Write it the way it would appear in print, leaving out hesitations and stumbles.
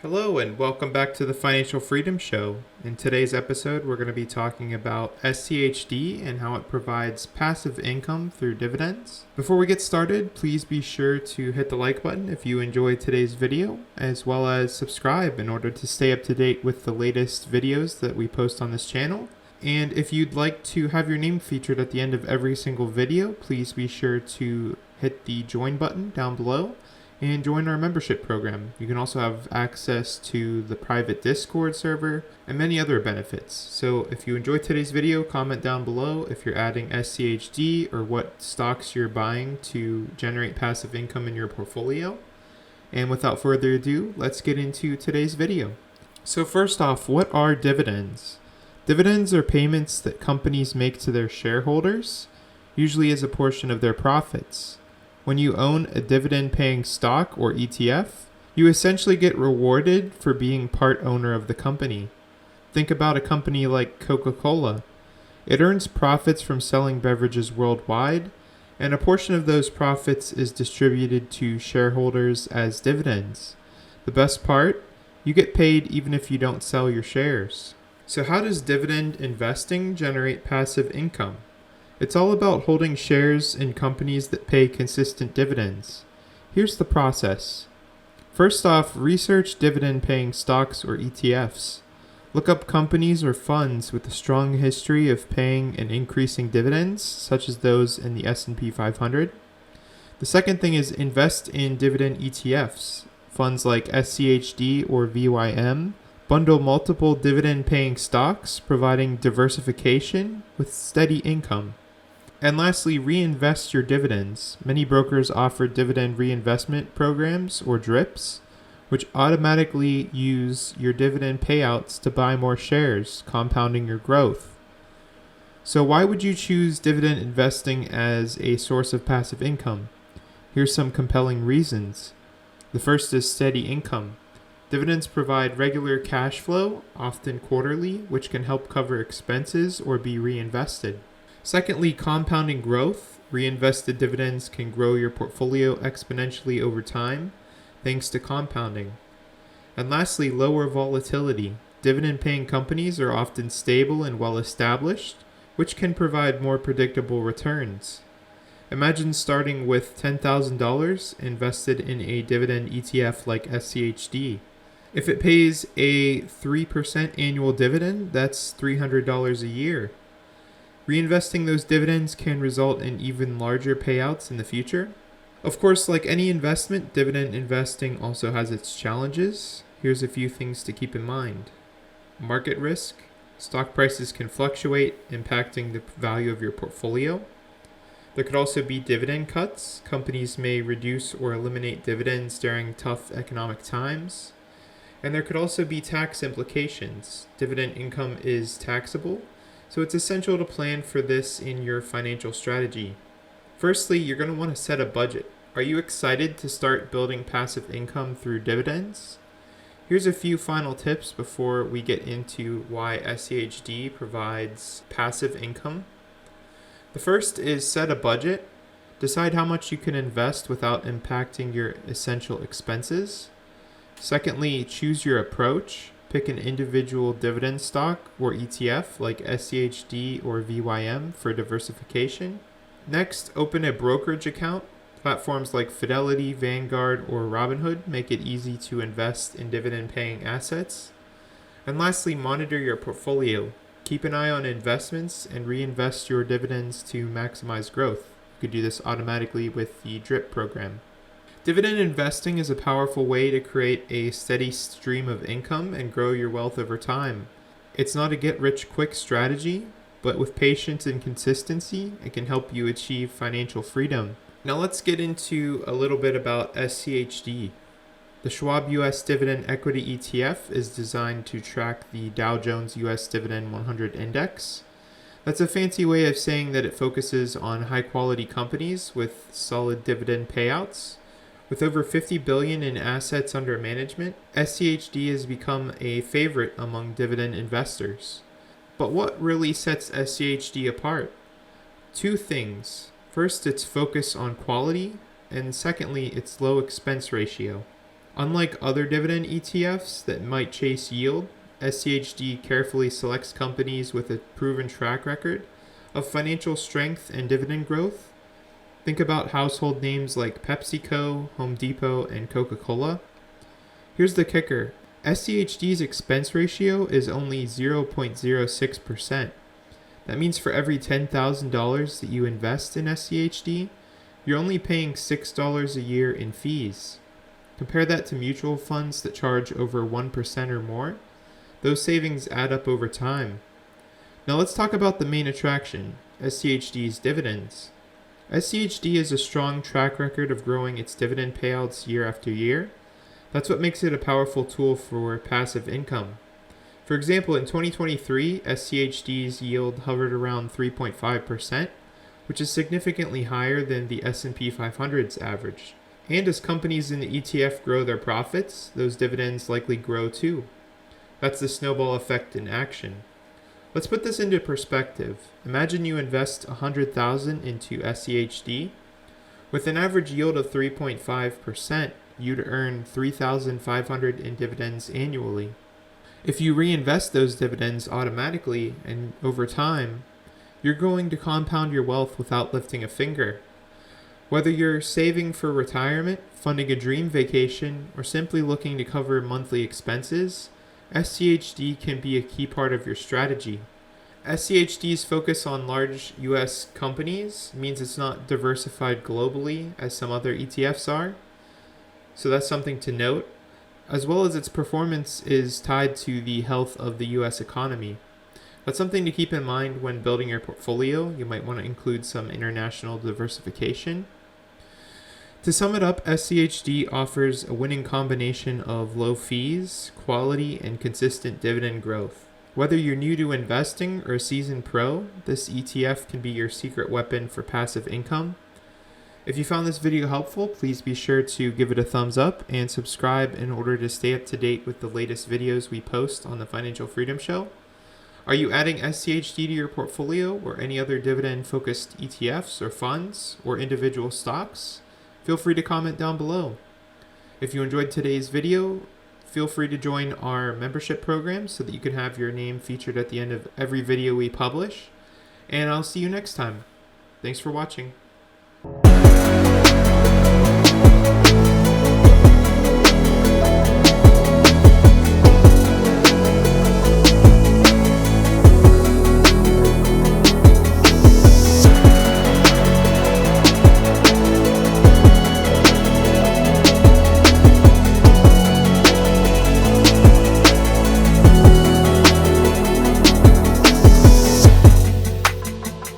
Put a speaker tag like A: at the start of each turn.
A: Hello and welcome back to the Financial Freedom Show. In today's episode, we're going to be talking about SCHD and how it provides passive income through dividends. Before we get started, please be sure to hit the like button if you enjoyed today's video, as well as subscribe in order to stay up to date with the latest videos that we post on this channel. And if you'd like to have your name featured at the end of every single video, please be sure to hit the join button down below and join our membership program. You can also have access to the private Discord server and many other benefits. So if you enjoyed today's video, comment down below if you're adding SCHD or what stocks you're buying to generate passive income in your portfolio. And without further ado, let's get into today's video. So first off, what are dividends? Dividends are payments that companies make to their shareholders, usually as a portion of their profits. When you own a dividend-paying stock or ETF, you essentially get rewarded for being part owner of the company. Think about a company like Coca-Cola. It earns profits from selling beverages worldwide, and a portion of those profits is distributed to shareholders as dividends. The best part? You get paid even if you don't sell your shares. So how does dividend investing generate passive income? It's all about holding shares in companies that pay consistent dividends. Here's the process. First off, research dividend-paying stocks or ETFs. Look up companies or funds with a strong history of paying and increasing dividends, such as those in the S&P 500. The second thing is invest in dividend ETFs. Funds like SCHD or VYM bundle multiple dividend-paying stocks, providing diversification with steady income. And lastly, reinvest your dividends. Many brokers offer dividend reinvestment programs or DRIPs, which automatically use your dividend payouts to buy more shares, compounding your growth. So why would you choose dividend investing as a source of passive income? Here's some compelling reasons. The first is steady income. Dividends provide regular cash flow, often quarterly, which can help cover expenses or be reinvested. Secondly, compounding growth. Reinvested dividends can grow your portfolio exponentially over time, thanks to compounding. And lastly, lower volatility. Dividend-paying companies are often stable and well-established, which can provide more predictable returns. Imagine starting with $10,000 invested in a dividend ETF like SCHD. If it pays a 3% annual dividend, that's $300 a year. Reinvesting those dividends can result in even larger payouts in the future. Of course, like any investment, dividend investing also has its challenges. Here's a few things to keep in mind. Market risk. Stock prices can fluctuate, impacting the value of your portfolio. There could also be dividend cuts. Companies may reduce or eliminate dividends during tough economic times. And there could also be tax implications. Dividend income is taxable, so it's essential to plan for this in your financial strategy. Firstly, you're going to want to set a budget. Are you excited to start building passive income through dividends? Here's a few final tips before we get into why SCHD provides passive income. The first is set a budget. Decide how much you can invest without impacting your essential expenses. Secondly, choose your approach. Pick an individual dividend stock or ETF like SCHD or VYM for diversification. Next, open a brokerage account. Platforms like Fidelity, Vanguard, or Robinhood make it easy to invest in dividend-paying assets. And lastly, monitor your portfolio. Keep an eye on investments and reinvest your dividends to maximize growth. You could do this automatically with the DRIP program. Dividend investing is a powerful way to create a steady stream of income and grow your wealth over time. It's not a get-rich-quick strategy, but with patience and consistency, it can help you achieve financial freedom. Now let's get into a little bit about SCHD. The Schwab US Dividend Equity ETF is designed to track the Dow Jones US Dividend 100 Index. That's a fancy way of saying that it focuses on high-quality companies with solid dividend payouts. With over $50 billion in assets under management, SCHD has become a favorite among dividend investors. But what really sets SCHD apart? Two things. First, its focus on quality, and secondly, its low expense ratio. Unlike other dividend ETFs that might chase yield, SCHD carefully selects companies with a proven track record of financial strength and dividend growth. Think about household names like PepsiCo, Home Depot, and Coca-Cola. Here's the kicker. SCHD's expense ratio is only 0.06%. That means for every $10,000 that you invest in SCHD, you're only paying $6 a year in fees. Compare that to mutual funds that charge over 1% or more. Those savings add up over time. Now let's talk about the main attraction, SCHD's dividends. SCHD has a strong track record of growing its dividend payouts year after year. That's what makes it a powerful tool for passive income. For example, in 2023, SCHD's yield hovered around 3.5%, which is significantly higher than the S&P 500's average. And as companies in the ETF grow their profits, those dividends likely grow too. That's the snowball effect in action. Let's put this into perspective. Imagine you invest $100,000 into SCHD. With an average yield of 3.5%, you'd earn $3,500 in dividends annually. If you reinvest those dividends automatically and over time, you're going to compound your wealth without lifting a finger. Whether you're saving for retirement, funding a dream vacation, or simply looking to cover monthly expenses, SCHD can be a key part of your strategy. SCHD's focus on large US companies means it's not diversified globally as some other ETFs are. So that's something to note, as well as its performance is tied to the health of the US economy. That's something to keep in mind when building your portfolio. You might want to include some international diversification. To sum it up, SCHD offers a winning combination of low fees, quality, and consistent dividend growth. Whether you're new to investing or a seasoned pro, this ETF can be your secret weapon for passive income. If you found this video helpful, please be sure to give it a thumbs up and subscribe in order to stay up to date with the latest videos we post on the Financial Freedom Show. Are you adding SCHD to your portfolio or any other dividend-focused ETFs or funds or individual stocks? Feel free to comment down below. If you enjoyed today's video, feel free to join our membership program so that you can have your name featured at the end of every video we publish. And I'll see you next time. Thanks for watching.